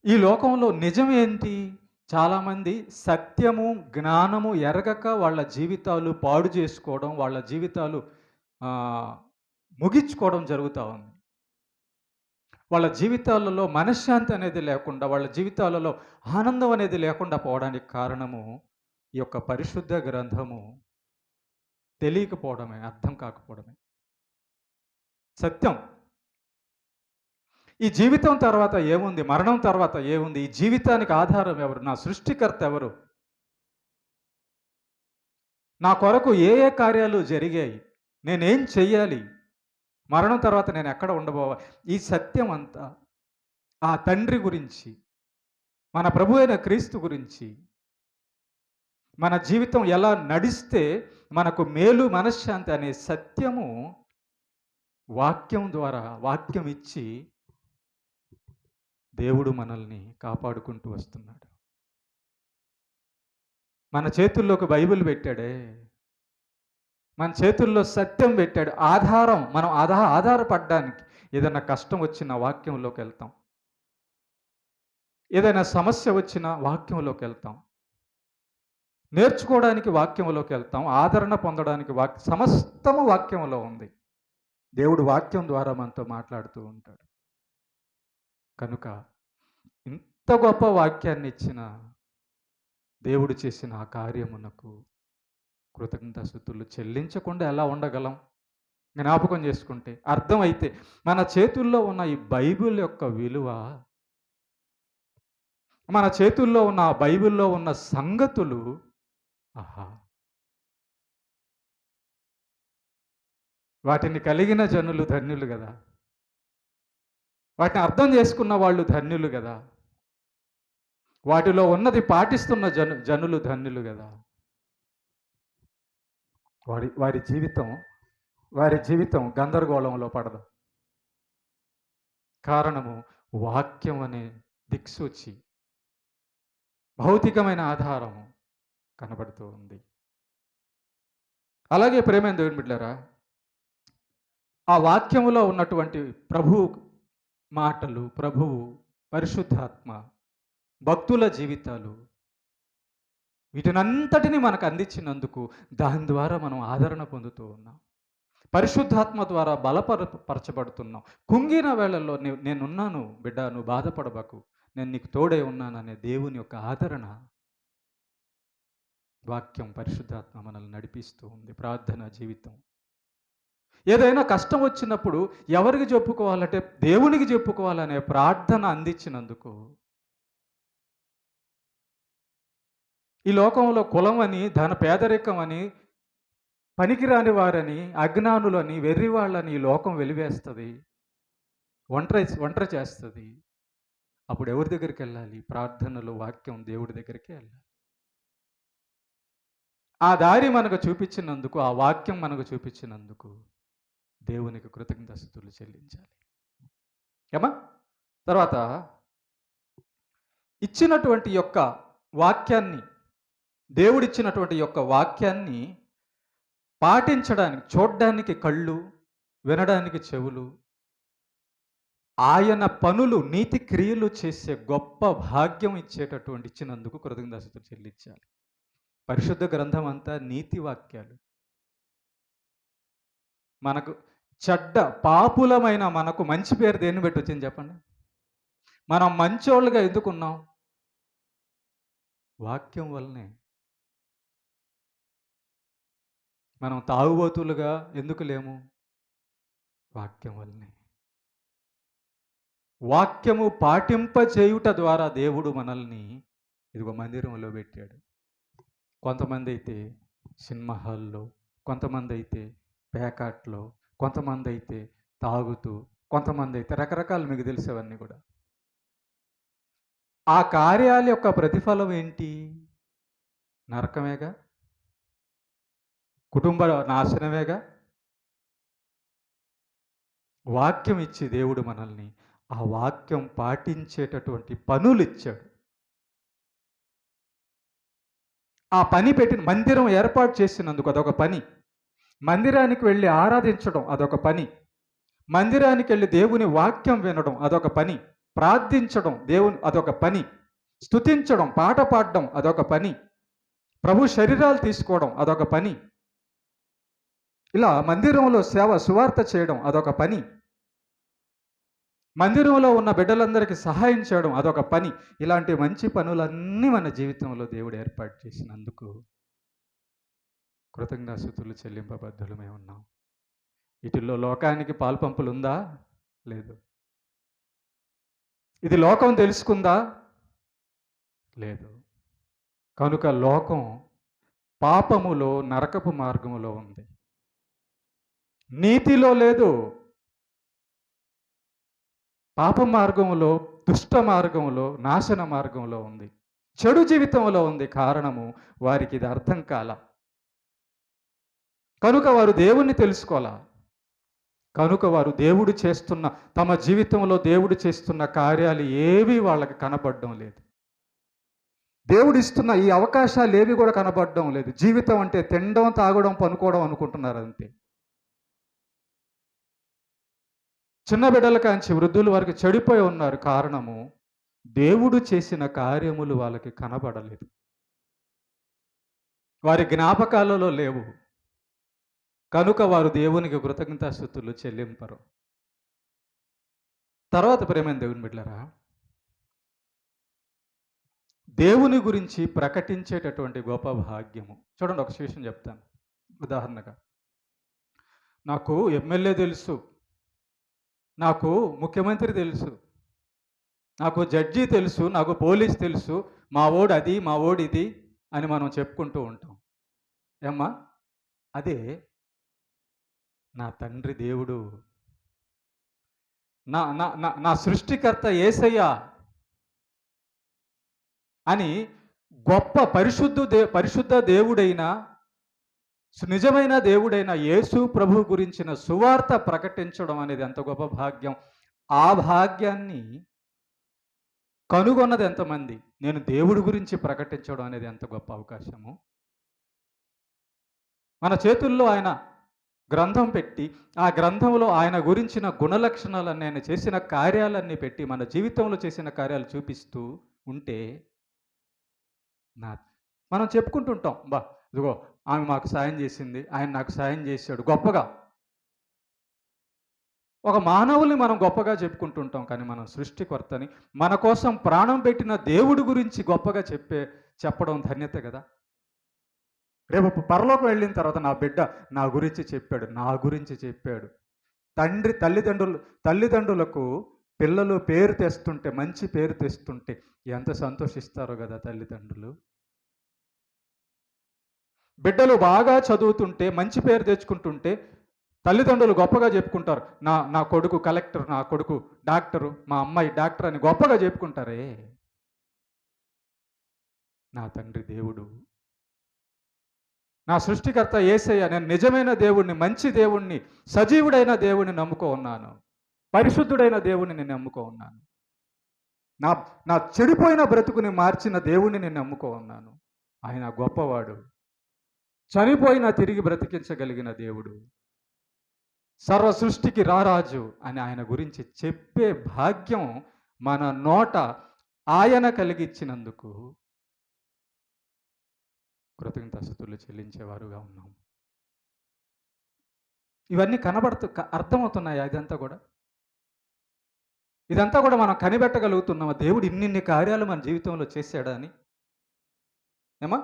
ఈ లోకంలో నిజం ఏంటి? చాలామంది సత్యము, జ్ఞానము ఎరగక వాళ్ళ జీవితాలు పాడు చేసుకోవడం, వాళ్ళ జీవితాలు ముగించుకోవడం జరుగుతూ ఉంది. వాళ్ళ జీవితాలలో మనశ్శాంతి అనేది లేకుండా, వాళ్ళ జీవితాలలో ఆనందం అనేది లేకుండా పోవడానికి కారణము ఈ యొక్క పరిశుద్ధ గ్రంథము తెలియకపోవడమే, అర్థం కాకపోవడమే. సత్యం. ఈ జీవితం తర్వాత ఏముంది? మరణం తర్వాత ఏముంది? ఈ జీవితానికి ఆధారం ఎవరు? నా సృష్టికర్త ఎవరు? నా కొరకు ఏ ఏ కార్యాలు జరిగాయి? నేనేం చెయ్యాలి? మరణం తర్వాత నేను ఎక్కడ ఉండబోవాలి? ఈ సత్యం అంతా ఆ తండ్రి గురించి, మన ప్రభు అయిన క్రీస్తు గురించి, మన జీవితం ఎలా నడిస్తే మనకు మేలు మనశ్శాంతి అనే సత్యము వాక్యం ద్వారా, వాక్యం ఇచ్చి దేవుడు మనల్ని కాపాడుకుంటూ వస్తున్నాడు. మన చేతుల్లోకి బైబిల్ పెట్టాడే, మన చేతుల్లో సత్యం పెట్టాడు. ఆధారం, మనం ఆధారపడడానికి. ఏదైనా కష్టం వచ్చిన వాక్యంలోకి వెళ్తాం, ఏదైనా సమస్య వచ్చిన వాక్యంలోకి వెళ్తాం, నేర్చుకోవడానికి వాక్యంలోకి వెళ్తాం, ఆదరణ పొందడానికి సమస్తము వాక్యంలో ఉంది. దేవుడు వాక్యం ద్వారా మనతో మాట్లాడుతూ ఉంటాడు. కనుక ఇంత గొప్ప వాక్యాన్ని ఇచ్చిన దేవుడు చేసిన ఆ కార్యమునకు కృతజ్ఞతాస్తుతులు చెల్లించకుండా ఎలా ఉండగలం? జ్ఞాపకం చేసుకుంటే అర్థమైతే మన చేతుల్లో ఉన్న ఈ బైబిల్ యొక్క విలువ, మన చేతుల్లో ఉన్న బైబిల్లో ఉన్న సంగతులు, ఆహా, వాటిని కలిగిన జనులు ధన్యులు కదా, వాటిని అర్థం చేసుకున్న వాళ్ళు ధన్యులు కదా, వాటిలో ఉన్నది పాటిస్తున్న జనులు ధన్యులు కదా. వారి జీవితం గందరగోళంలో పడదు. కారణము వాక్యం అనే దిక్సూచి, భౌతికమైన ఆధారము కనబడుతూ ఉంది. అలాగే ప్రేమైన దేవుని బిడ్డలారా, ఆ వాక్యములో ఉన్నటువంటి ప్రభువు మాటలు, ప్రభువు పరిశుద్ధాత్మ, భక్తుల జీవితాలు, వీటినంతటినీ మనకు అందించినందుకు దాని ద్వారా మనం ఆదరణ పొందుతూ ఉన్నాం. పరిశుద్ధాత్మ ద్వారా బలపరచబడుతున్నాం. కుంగిన వేళల్లో నేనున్నాను బిడ్డ, నువ్వు బాధపడబాకు, నేను నీకు తోడే ఉన్నాననే దేవుని యొక్క ఆదరణ వాక్యం, పరిశుద్ధాత్మ మనల్ని నడిపిస్తూ ఉంది. ప్రార్థన జీవితం. ఏదైనా కష్టం వచ్చినప్పుడు ఎవరికి చెప్పుకోవాలంటే దేవునికి చెప్పుకోవాలనే ప్రార్థన అందించినందుకు, ఈ లోకంలో కులం అని, పేదరికం అని, పనికిరాని వారని, అజ్ఞానులని, వెర్రివాళ్ళని ఈ లోకం వెలివేస్తుంది, ఒంటరి చేస్తుంది. అప్పుడు ఎవరి దగ్గరికి వెళ్ళాలి? ప్రార్థనలో వాక్యం దేవుడి దగ్గరికి వెళ్ళాలి. ఆ దారి మనకు చూపించినందుకు, ఆ వాక్యం మనకు చూపించినందుకు దేవునికి కృతజ్ఞతాస్తుతులు చెల్లించాలి. ఏమా? తర్వాత ఇచ్చినటువంటి యొక్క వాక్యాన్ని, దేవుడిచ్చినటువంటి యొక్క వాక్యాన్ని పాటించడానికి, చూడడానికి కళ్ళు, వినడానికి చెవులు, ఆయన పనులు, నీతి క్రియలు చేసే గొప్ప భాగ్యం ఇచ్చినందుకు కృతజ్ఞతాస్తుతులు చెల్లించాలి. పరిశుద్ధ గ్రంథం అంతా నీతి వాక్యాలు. మనకు చెడ్డ పాపులమైన మనకు మంచి పేరు దేన్ని బట్టి వచ్చింది చెప్పండి? మనం మంచోళ్ళుగా ఎందుకున్నాం? వాక్యం వల్లనే. మనం తాగుబోతులుగా ఎందుకు లేము? వాక్యం వల్లనే. వాక్యము పాటింపచేయుట ద్వారా దేవుడు మనల్ని ఇదిగో మందిరంలో పెట్టాడు. కొంతమంది అయితే సినిమా హాల్లో, కొంతమంది అయితే పేకాట్లో, కొంతమంది అయితే తాగుతూ, కొంతమంది అయితే రకరకాలు, మీకు తెలిసేవన్నీ కూడా. ఆ కార్యాల యొక్క ప్రతిఫలం ఏంటి? నరకమేగా. కుటుంబ నాశనమేగా. వాక్యం ఇచ్చి దేవుడు మనల్ని ఆ వాక్యం పాటించేటటువంటి పనులు ఇచ్చాడు. ఆ పని పెట్టిన మందిరం ఏర్పాటు చేసినందుకు అదొక పని. మందిరానికి వెళ్ళి ఆరాధించడం అదొక పని. మందిరానికి వెళ్ళి దేవుని వాక్యం వినడం అదొక పని. ప్రార్థించడం దేవుని అదొక పని. స్తుతించడం, పాట పాడడం అదొక పని. ప్రభు శరీరాలు తీసుకోవడం అదొక పని. ఇలా మందిరంలో సేవ సువార్త చేయడం అదొక పని. మందిరంలో ఉన్న బిడ్డలందరికీ సహాయం చేయడం అదొక పని. ఇలాంటి మంచి పనులన్నీ మన జీవితంలో దేవుడు ఏర్పాటు చేసినందుకు కృతజ్ఞతాస్తుతులు చెల్లింపబద్ధులమై ఉన్నాం. వీటిల్లో లోకానికి పాల్పంపులు ఉందా? లేదు. ఇది లోకం తెలుసుకుందా? లేదు. కనుక లోకం పాపములో, నరకపు మార్గములో ఉంది. నీతిలో లేదు. పాప మార్గంలో, దుష్ట మార్గంలో, నాశన మార్గంలో ఉంది. చెడు జీవితంలో ఉంది. కారణము వారికి ఇది అర్థం కాల. కనుక వారు దేవుణ్ణి తెలుసుకోవాలా. కనుక వారు దేవుడు చేస్తున్న, తమ జీవితంలో దేవుడు చేస్తున్న కార్యాలు ఏవి వాళ్ళకి కనబడడం లేదు. దేవుడు ఇస్తున్న ఈ అవకాశాలు ఏవి కూడా కనబడడం లేదు. జీవితం అంటే తినడం, తాగడం, పనుకోవడం అనుకుంటున్నారు అంతే. చిన్న బిడ్డల కాంచి వృద్ధుల వరకు చెడిపోయి ఉన్నారు. కారణము దేవుడు చేసిన కార్యములు వాళ్ళకి కనబడలేదు. వారి జ్ఞాపకాలలో లేవు. కనుక వారు దేవునికి కృతజ్ఞతాస్తుతులు చెల్లింపరు. తర్వాత ప్రేమైన దేవుని బిడ్డలారా, దేవుని గురించి ప్రకటించేటటువంటి గొప్ప భాగ్యము. చూడండి, ఒక విషయం చెప్తాను. ఉదాహరణగా, నాకు ఎమ్మెల్యే తెలుసు, నాకు ముఖ్యమంత్రి తెలుసు, నాకు జడ్జి తెలుసు, నాకు పోలీస్ తెలుసు, మా ఓడు అది, మా ఓడు ఇది అని మనం చెప్పుకుంటూ ఉంటాం. ఏమ్మా, అదే నా తండ్రి దేవుడు, నా నా నా నా సృష్టికర్త యేసయ్య అని గొప్ప పరిశుద్ధ దేవుడైన, నిజమైన దేవుడైన యేసు ప్రభు గురించిన సువార్త ప్రకటించడం అనేది ఎంత గొప్ప భాగ్యం. ఆ భాగ్యాన్ని కనుగొన్నది ఎంతమంది? నేను దేవుడి గురించి ప్రకటించడం అనేది ఎంత గొప్ప అవకాశము. మన చేతుల్లో ఆయన గ్రంథం పెట్టి, ఆ గ్రంథంలో ఆయన గురించిన గుణలక్షణాలన్నీ, ఆయన చేసిన కార్యాలన్నీ పెట్టి, మన జీవితంలో చేసిన కార్యాలు చూపిస్తూ ఉంటే మనం చెప్పుకుంటుంటాం, బా ఇదిగో ఆమె మాకు సాయం చేసింది, ఆయన నాకు సాయం చేశాడు, గొప్పగా. ఒక మానవుల్ని మనం గొప్పగా చెప్పుకుంటుంటాం. కానీ మనం సృష్టికర్తని, మన కోసం ప్రాణం పెట్టిన దేవుడి గురించి గొప్పగా చెప్పడం ధన్యత కదా. రేపు పరలోకం వెళ్ళిన తర్వాత నా బిడ్డ నా గురించి చెప్పాడు. తల్లిదండ్రులకు పిల్లలు పేరు తెస్తుంటే, మంచి పేరు తెస్తుంటే ఎంత సంతోషిస్తారో కదా తల్లిదండ్రులు. బిడ్డలు బాగా చదువుతుంటే, మంచి పేరు తెచ్చుకుంటుంటే తల్లిదండ్రులు గొప్పగా చెప్పుకుంటారు. నా కొడుకు కలెక్టర్, నా కొడుకు డాక్టరు, మా అమ్మాయి డాక్టర్ అని గొప్పగా చెప్పుకుంటారే. నా తండ్రి దేవుడు, నా సృష్టికర్త యేసయ్య, నేను నిజమైన దేవుణ్ణి, మంచి దేవుణ్ణి, సజీవుడైన దేవుణ్ణి నమ్ముకో ఉన్నాను, పరిశుద్ధుడైన దేవుణ్ణి నేను నమ్ముకో ఉన్నాను, నా చెడిపోయిన బ్రతుకుని మార్చిన దేవుణ్ణి నేను నమ్ముకో ఉన్నాను. ఆయన గొప్పవాడు, చనిపోయినా తిరిగి బ్రతికించగలిగిన దేవుడు, సర్వ సృష్టికి రారాజు అని ఆయన గురించి చెప్పే భాగ్యం మన నోట ఆయన కలిగించినందుకు కృతజ్ఞతాస్తుతులు చెల్లించేవారుగా ఉన్నాం. ఇవన్నీ అర్థమవుతున్నాయా? ఇదంతా కూడా మనం కనిపెట్టగలుగుతున్నామా? దేవుడు ఇన్నిన్ని కార్యాలు మన జీవితంలో చేశాడా అని. ఏమా?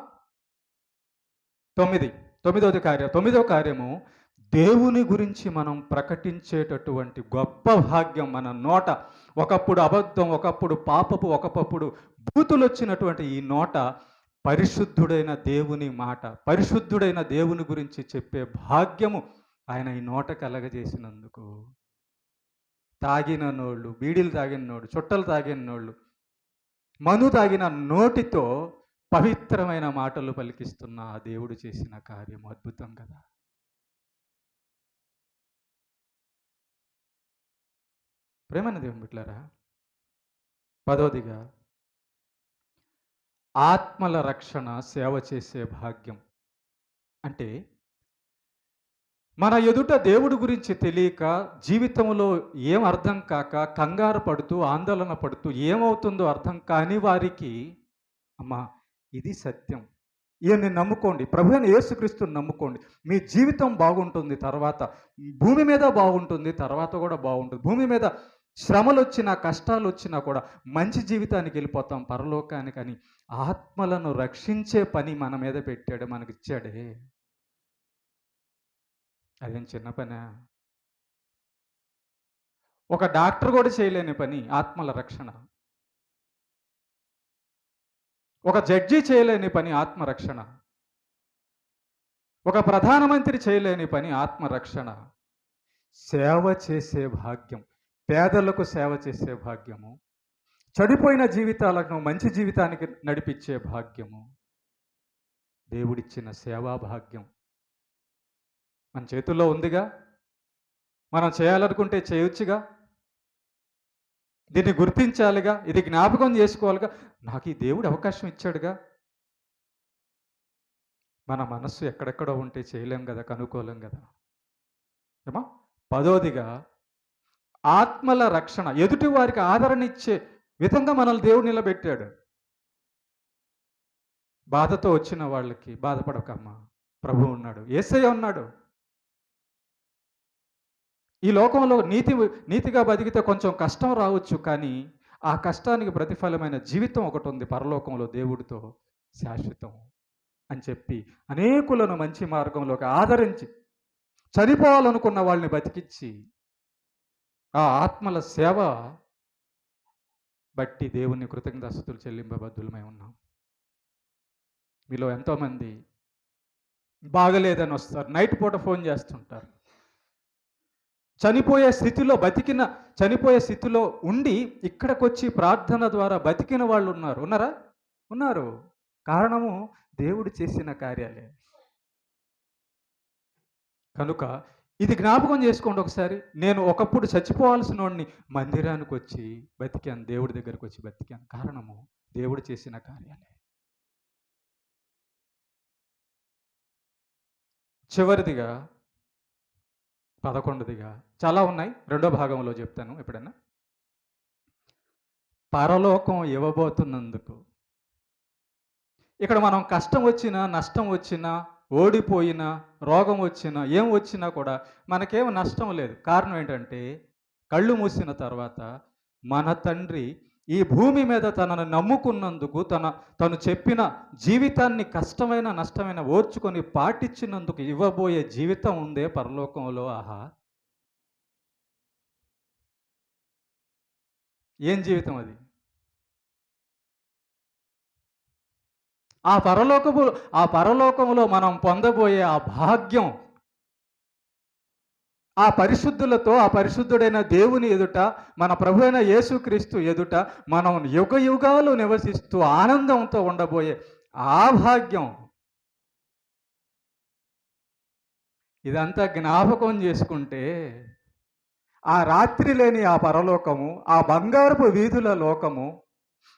తొమ్మిదవ కార్యము, దేవుని గురించి మనం ప్రకటించేటటువంటి గొప్ప భాగ్యం మన నోట. ఒకప్పుడు అబద్ధం, ఒకప్పుడు పాపపు, ఒకప్పుడు బూతులు వచ్చినటువంటి ఈ నోట పరిశుద్ధుడైన దేవుని మాట, పరిశుద్ధుడైన దేవుని గురించి చెప్పే భాగ్యము ఆయన ఈ నోట కలగజేసినందుకు. తాగిన నోళ్ళు, బీడీలు తాగిన నోళ్ళు, చుట్టలు తాగిన నోళ్ళు, మందు తాగిన నోటితో పవిత్రమైన మాటలు పలికిస్తున్న ఆ దేవుడు చేసిన కార్యం అద్భుతం కదా. ప్రేమన్న దేవుని బిడ్డలారా, పదవదిగా ఆత్మల రక్షణ సేవ చేసే భాగ్యం. అంటే మన ఎదుట దేవుడి గురించి తెలియక, జీవితంలో ఏం అర్థం కాక, కంగారు పడుతూ, ఆందోళన పడుతూ, ఏమవుతుందో అర్థం కాని వారికి, అమ్మా ఇది సత్యం, ఈయన్ని నమ్ముకోండి, ప్రభు అయిన యేసుక్రీస్తుని నమ్ముకోండి, మీ జీవితం బాగుంటుంది, తర్వాత భూమి మీద బాగుంటుంది, తర్వాత కూడా బాగుంటుంది. భూమి మీద శ్రమలు వచ్చినా, కష్టాలు వచ్చినా కూడా మంచి జీవితానికి వెళ్ళిపోతాం, పరలోకానికి అని ఆత్మలను రక్షించే పని మన మీద పెట్టాడు, మనకిచ్చాడే. అదేం చిన్న పనా? ఒక డాక్టర్ కూడా చేయలేని పని ఆత్మల రక్షణ. ఒక జడ్జి చేయలేని పని ఆత్మరక్షణ. ఒక ప్రధానమంత్రి చేయలేని పని ఆత్మరక్షణ. సేవ చేసే భాగ్యం, పేదలకు సేవ చేసే భాగ్యము, చెడిపోయిన జీవితాలను మంచి జీవితానికి నడిపించే భాగ్యము, దేవుడిచ్చిన సేవా భాగ్యం మన చేతుల్లో ఉందిగా. మనం చేయాలనుకుంటే చేయొచ్చుగా. దీన్ని గుర్తించాలిగా, ఇది జ్ఞాపకం చేసుకోవాలిగా. నాకు ఈ దేవుడు అవకాశం ఇచ్చాడుగా. మన మనస్సు ఎక్కడెక్కడో ఉంటే చేయలేం కదా, కనుక్కోలేం కదా. ఏమా పదోదిగా ఆత్మల రక్షణ, ఎదుటి వారికి ఆదరణ ఇచ్చే విధంగా మనల్ని దేవుడు నిలబెట్టాడు. బాధతో వచ్చిన వాళ్ళకి బాధపడకమ్మా, ప్రభు ఉన్నాడు, యేసయ్య ఉన్నాడు. ఈ లోకంలో నీతిగా బతికితే కొంచెం కష్టం రావచ్చు, కానీ ఆ కష్టానికి ప్రతిఫలమైన జీవితం ఒకటి ఉంది పరలోకంలో దేవుడితో శాశ్వతం అని చెప్పి అనేకులను మంచి మార్గంలోకి ఆదరించి, చనిపోవాలనుకున్న వాళ్ళని బతికించి, ఆ ఆత్మల సేవ బట్టి దేవుని కృతజ్ఞతాస్తుతులు చెల్లింపబద్దులమై ఉన్నాం. మీలో ఎంతోమంది బాగలేదని వస్తారు, నైట్ పూట ఫోన్ చేస్తుంటారు. చనిపోయే స్థితిలో ఉండి ఇక్కడికి వచ్చి ప్రార్థన ద్వారా బతికిన వాళ్ళు ఉన్నారు. కారణము దేవుడు చేసిన కార్యాలే. కనుక ఇది జ్ఞాపకం చేసుకోండి ఒకసారి. నేను ఒకప్పుడు చచ్చిపోవాల్సిన వాడిని మందిరానికి వచ్చి బతికాను, దేవుడి దగ్గరకు వచ్చి బతికాను. కారణము దేవుడు చేసిన కార్యాలే. చివరిదిగా 11దిగా, చాలా ఉన్నాయి, రెండో భాగంలో చెప్తాను ఎప్పుడన్నా. పరలోకం ఇవ్వబోతున్నందుకు. ఇక్కడ మనం కష్టం వచ్చినా, నష్టం వచ్చినా, ఓడిపోయినా, రోగం వచ్చినా, ఏం వచ్చినా కూడా మనకేం నష్టం లేదు. కారణం ఏంటంటే, కళ్ళు మూసిన తర్వాత మన తండ్రి ఈ భూమి మీద తనను నమ్ముకున్నందుకు, తను చెప్పిన జీవితాన్ని కష్టమైన నష్టమైన ఓర్చుకొని పాటించినందుకు ఇవ్వబోయే జీవితం ఉందే పరలోకంలో. ఆహా, ఏం జీవితం అది! ఆ పరలోకములో మనం పొందబోయే ఆ భాగ్యం, ఆ పరిశుద్ధులతో, ఆ పరిశుద్ధుడైన దేవుని ఎదుట, మన ప్రభు అయిన యేసుక్రీస్తు ఎదుట మనం యుగాలు నివసిస్తూ ఆనందంతో ఉండబోయే ఆ భాగ్యం. ఇదంతా జ్ఞాపకం చేసుకుంటే ఆ రాత్రి లేని ఆ పరలోకము, ఆ బంగారపు వీధుల లోకము,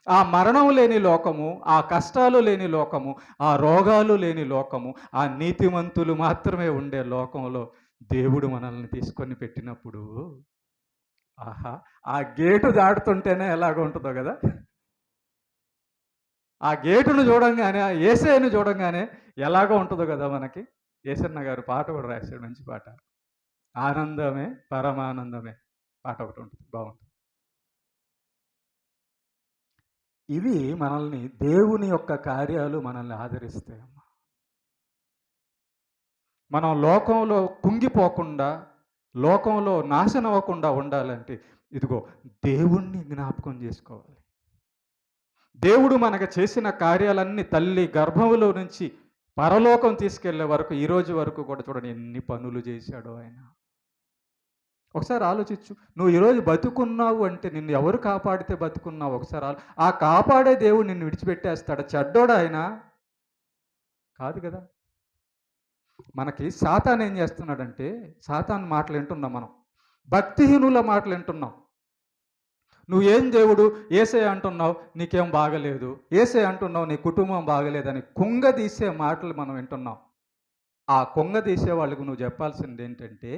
ఆ మరణం లేని లోకము, ఆ కష్టాలు లేని లోకము, ఆ రోగాలు లేని లోకము, ఆ నీతిమంతులు మాత్రమే ఉండే లోకంలో దేవుడు మనల్ని తీసుకొని పెట్టినప్పుడు, ఆహా, ఆ గేటు దాటుతుంటేనే ఎలాగ ఉంటుందో కదా. ఆ గేటును చూడంగానే, ఆ యేసయ్యను చూడంగానే ఎలాగో ఉంటుందో కదా మనకి. యేసన్న గారు పాట కూడా రాశాడు, మంచి పాట, ఆనందమే పరమానందమే పాట ఒకటి ఉంటుంది, బాగుంటుంది. ఇవి మనల్ని, దేవుని యొక్క కార్యాలు మనల్ని ఆదరిస్తాయమ్మా. మనం లోకంలో కుంగిపోకుండా, లోకంలో నాశనం అవ్వకుండా ఉండాలంటే ఇదిగో దేవుణ్ణి జ్ఞాపకం చేసుకోవాలి. దేవుడు మనకు చేసిన కార్యాలన్నీ తల్లి గర్భంలో నుంచి పరలోకం తీసుకెళ్లే వరకు, ఈరోజు వరకు కూడా చూడండి ఎన్ని పనులు చేశాడో ఆయన. ఒకసారి ఆలోచించు. నువ్వు ఈరోజు బతుకున్నావు అంటే నిన్ను ఎవరు కాపాడితే బతుకున్నావు ఒకసారి ఆ కాపాడే దేవుడు నిన్ను విడిచిపెట్టేస్తాడా? చెడ్డోడా ఆయన? కాదు కదా. మనకి సాతాను ఏం చేస్తున్నాడంటే, సాతాను మాటలు వింటున్నాం మనం. భక్తిహీనుల మాటలు వింటున్నాం. నువ్వేం దేవుడు, యేసయ్య అంటున్నావు నీకేం బాగలేదు, యేసయ్య అంటున్నావు నీ కుటుంబం బాగలేదని కుంగదీసే మాటలు మనం వింటున్నాం. ఆ కుంగదీసే వాళ్ళకు నువ్వు చెప్పాల్సింది ఏంటంటే,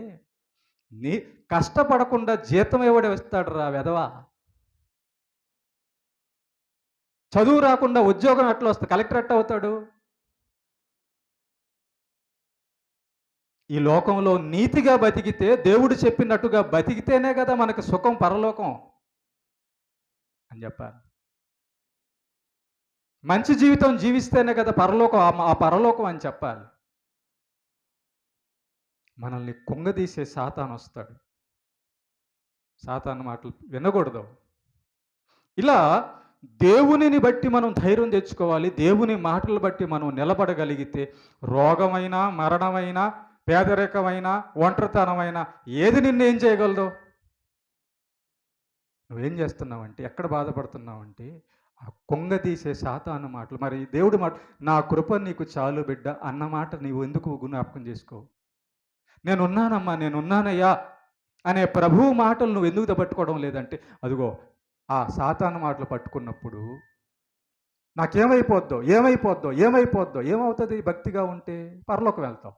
నీ కష్టపడకుండా జీతం ఎవడు ఇస్తాడు రా వెధవా? చదువు రాకుండా ఉద్యోగం ఎట్లా వస్తుంది? కలెక్టర్ ఎట్లా అవుతాడు? ఈ లోకంలో నీతిగా బతికితే, దేవుడు చెప్పినట్టుగా బతికితేనే కదా మనకు సుఖం పరలోకం అని చెప్పాలి. మంచి జీవితం జీవిస్తేనే కదా పరలోకం, ఆ పరలోకం అని చెప్పాలి. మనల్ని కుంగదీసే సాతాను వస్తాడు. సాతాను మాటలు వినకూడదు. ఇలా దేవునిని బట్టి మనం ధైర్యం తెచ్చుకోవాలి. దేవుని మాటలు బట్టి మనం నిలబడగలిగితే రోగమైనా, మరణమైనా, పేదరికమైనా, ఒంటరితనమైనా ఏది నిన్నేం చేయగలదు? నువ్వేం చేస్తున్నావంటే, ఎక్కడ బాధపడుతున్నావంటే ఆ కుంగదీసే సాతాను మాటలు. మరి దేవుడి మాట, నా కృప నీకు చాలు బిడ్డ అన్న మాట నీవు ఎందుకు జ్ఞాపకం చేసుకోవు? నేనున్నానమ్మా, నేనున్నానయ్యా అనే ప్రభువు మాటలు నువ్వు ఎందుకు పట్టుకోవడం లేదంటే, అదిగో ఆ సాతాను మాటలు పట్టుకున్నప్పుడు నాకేమైపోద్దో ఏమైపోద్దో ఏమైపోద్దో ఏమవుతుంది? భక్తిగా ఉంటే పరలోకం వెళ్తావు.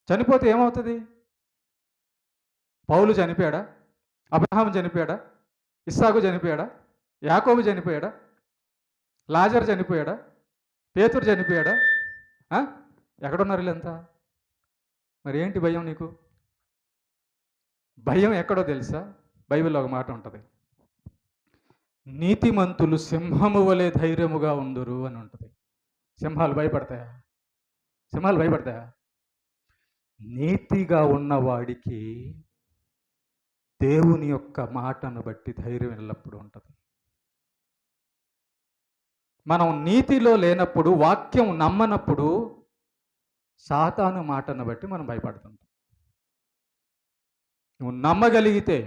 చనిపోతే ఏమవుతుంది? పౌలు చనిపోయాడా? అబ్రహాం చనిపోయాడా? ఇస్సాకు చనిపోయాడా? యాకోబు చనిపోయాడా? లాజర్ చనిపోయాడా? పేతురు చనిపోయాడా? ఎక్కడున్నారు వీళ్ళంతా? మరి ఏంటి భయం నీకు? భయం ఎక్కడో తెలుసా? బైబిల్లో ఒక మాట ఉంటుంది, నీతిమంతులు సింహము వలె ధైర్యముగా ఉండురు అని ఉంటుంది. సింహాలు భయపడతాయా? సింహాలు భయపడతాయా? నీతిగా ఉన్నవాడికి దేవుని యొక్క మాటను బట్టి ధైర్యం ఎల్లప్పుడూ ఉంటుంది. మనం నీతిలో లేనప్పుడు, వాక్యం నమ్మనప్పుడు సాతాను మాటను బట్టి మనం భయపడుతుంటాం. నువ్వు నమ్మగలిగితే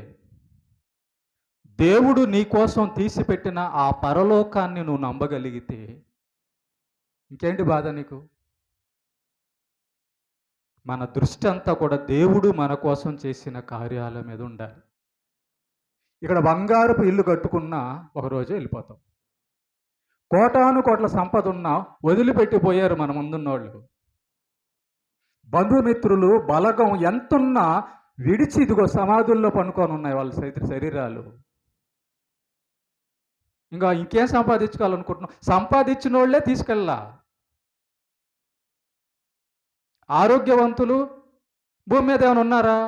దేవుడు నీ కోసం తీసిపెట్టిన ఆ పరలోకాన్ని నువ్వు నమ్మగలిగితే ఇంకేంటి బాధ నీకు? మన దృష్టి అంతా కూడా దేవుడు మన కోసం చేసిన కార్యాల మీద ఉండాలి. ఇక్కడ బంగారపు ఇల్లు కట్టుకున్నా ఒకరోజు వెళ్ళిపోతాం. కోటాను కోట్ల సంపద ఉన్నా వదిలిపెట్టిపోయారు మన ముందున్నోళ్ళు. బంధుమిత్రులు బలగం ఎంతున్నా విడిచి ఇదిగో సమాధుల్లో పనుకొని ఉన్నాయి వాళ్ళ శరీరాలు. ఇంకా ఇంకేం సంపాదించుకోవాలనుకుంటున్నాం? సంపాదించిన వాళ్ళే తీసుకెళ్ళా. ఆరోగ్యవంతులు భూమి మీద ఏమైనా ఉన్నారా?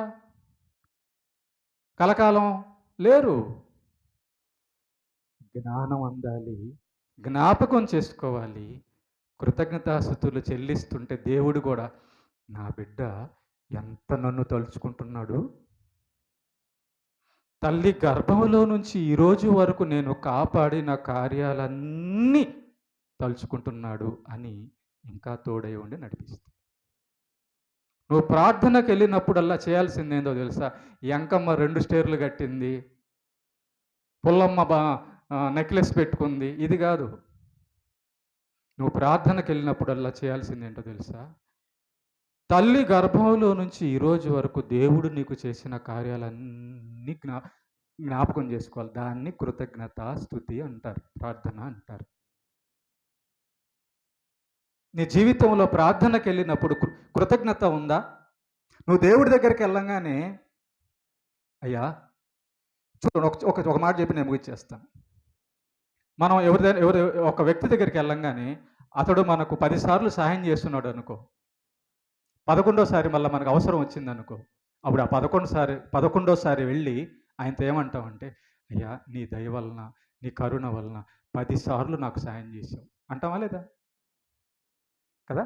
కలకాలం లేరు. జ్ఞానం అందాలి, జ్ఞాపకం చేసుకోవాలి. కృతజ్ఞతాస్తుతులు చెల్లిస్తుంటే దేవుడు కూడా, నా బిడ్డ ఎంత నన్ను తలుచుకుంటున్నాడు, తల్లి గర్భంలో నుంచి ఈరోజు వరకు నేను కాపాడిన కార్యాలన్నీ తలుచుకుంటున్నాడు అని ఇంకా తోడై ఉండి నడిపిస్తాడు. నువ్వు ప్రార్థనకు వెళ్ళినప్పుడల్లా చేయాల్సింది ఏందో తెలుసా? ఎంకమ్మ 2 స్టేర్లు కట్టింది, పుల్లమ్మ నెక్లెస్ పెట్టుకుంది, ఇది కాదు. నువ్వు ప్రార్థనకు వెళ్ళినప్పుడల్లా చేయాల్సింది ఏంటో తెలుసా? తల్లి గర్భంలో నుంచి ఈరోజు వరకు దేవుడు నీకు చేసిన కార్యాలన్నీ జ్ఞాపకం చేసుకోవాలి. దాన్ని కృతజ్ఞత స్తుతి అంటారు, ప్రార్థన అంటారు. నీ జీవితంలో ప్రార్థనకు వెళ్ళినప్పుడు కృతజ్ఞత ఉందా? నువ్వు దేవుడి దగ్గరికి వెళ్ళంగానే, అయ్యా చూడండి, ఒక మాట చెప్పి నేను ముగిచ్చేస్తాను. మనం ఎవరి ఒక వ్యక్తి దగ్గరికి వెళ్ళంగానే అతడు మనకు 10 సార్లు సహాయం చేస్తున్నాడు అనుకో, 11వ మళ్ళీ మనకు అవసరం వచ్చింది అనుకో, అప్పుడు ఆ 11వ వెళ్ళి ఆయనతో ఏమంటామంటే, అయ్యా నీ దయ వలన, నీ కరుణ వలన 10 సార్లు నాకు సహాయం చేసావు అంటావా లేదా? కదా.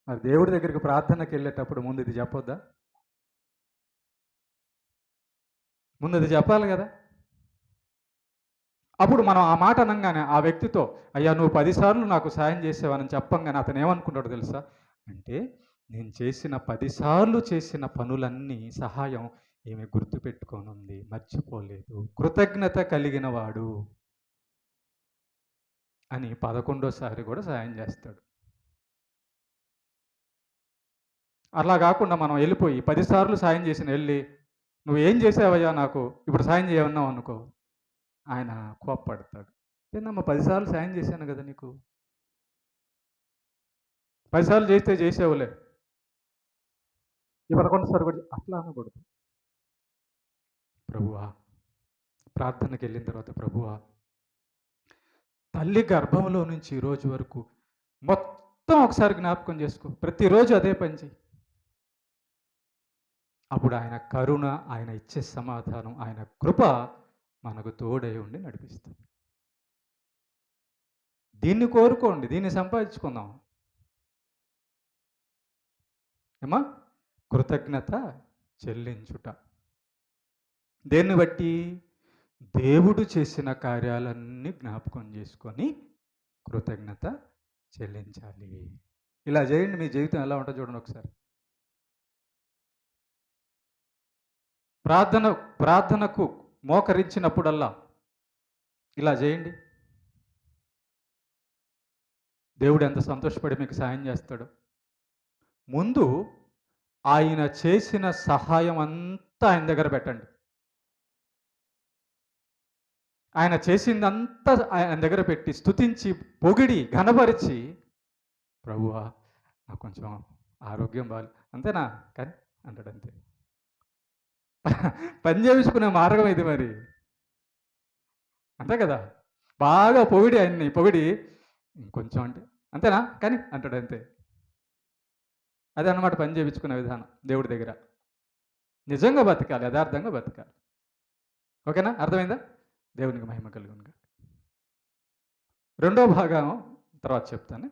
మరి దేవుడి దగ్గరికి ప్రార్థనకి వెళ్ళేటప్పుడు ముందు ఇది చెప్పొద్దా? ముందు అది చెప్పాలి కదా. అప్పుడు మనం ఆ మాట అనగానే ఆ వ్యక్తితో, అయ్యా నువ్వు 10 సార్లు నాకు సాయం చేసావని చెప్పంగానే అతను ఏమనుకుంటాడు తెలుసా? అంటే నేను చేసిన 10 సార్లు చేసిన పనులన్నీ సహాయం ఈమె గుర్తుపెట్టుకోనుంది, మర్చిపోలేదు. కృతజ్ఞత కలిగిన వాడు అని 11సారి కూడా సాయం చేస్తాడు. అలా కాకుండా మనం వెళ్ళిపోయి 10 సార్లు సాయం వెళ్ళి నువ్వేం చేసావయ్యా నాకు ఇప్పుడు సాయం చేయమన్నావు అనుకో, ఆయన కోప్పడతాడు. ఏందమ్మా 10 సార్లు సాయం చేశాను కదా నీకు, 10 సార్లు చేస్తే చేసేవులే, ఈ 11సారి కూడా అట్లా అనకూడదు. ప్రభువా, ప్రార్థనకి వెళ్ళిన తర్వాత ప్రభువా, తల్లి గర్భంలో నుంచి ఈ రోజు వరకు మొత్తం ఒకసారి జ్ఞాపకం చేసుకో, ప్రతిరోజు అదే పని చెయ్యి. అప్పుడు ఆయన కరుణ, ఆయన ఇచ్చే సమాధానం, ఆయన కృప మనకు తోడై ఉండి నడిపిస్తుంది. దీన్ని కోరుకోండి, దీన్ని సంపాదించుకుందాం. ఏమా? కృతజ్ఞత చెల్లించుట. దేన్ని బట్టి? దేవుడు చేసిన కార్యాలన్నీ జ్ఞాపకం చేసుకొని కృతజ్ఞత చెల్లించాలి. ఇలా చేయండి, మీ జీవితం ఎలా ఉంటుందో చూడండి ఒకసారి. ప్రార్థనకు మోకరించినప్పుడల్లా ఇలా చేయండి. దేవుడు ఎంత సంతోషపడి మీకు సాయం చేస్తాడు. ముందు ఆయన చేసిన సహాయం అంతా ఆయన దగ్గర పెట్టండి. ఆయన చేసిందంతా ఆయన దగ్గర పెట్టి స్తుతించి, పొగిడి, ఘనపరిచి, ప్రభువా నాకు కొంచెం ఆరోగ్యం బాగాలేదు, అంతేనా కానీ అంటాడు. అంతే. పని చేయించుకునే మార్గం ఇది మరి, అంతే కదా. బాగా పొగిడి, ఆయన్ని పొగిడి ఇంకొంచెం అంటే అంతేనా కానీ అంటాడు. అంతే. అదే అన్నమాట పని చేయించుకునే విధానం దేవుడి దగ్గర. నిజంగా బతకాలి, యథార్థంగా బతకాలి. ఓకేనా? అర్థమైందా? దేవునికి మహిమ కలుగునుగా. రెండో భాగం తర్వాత చెప్తాను.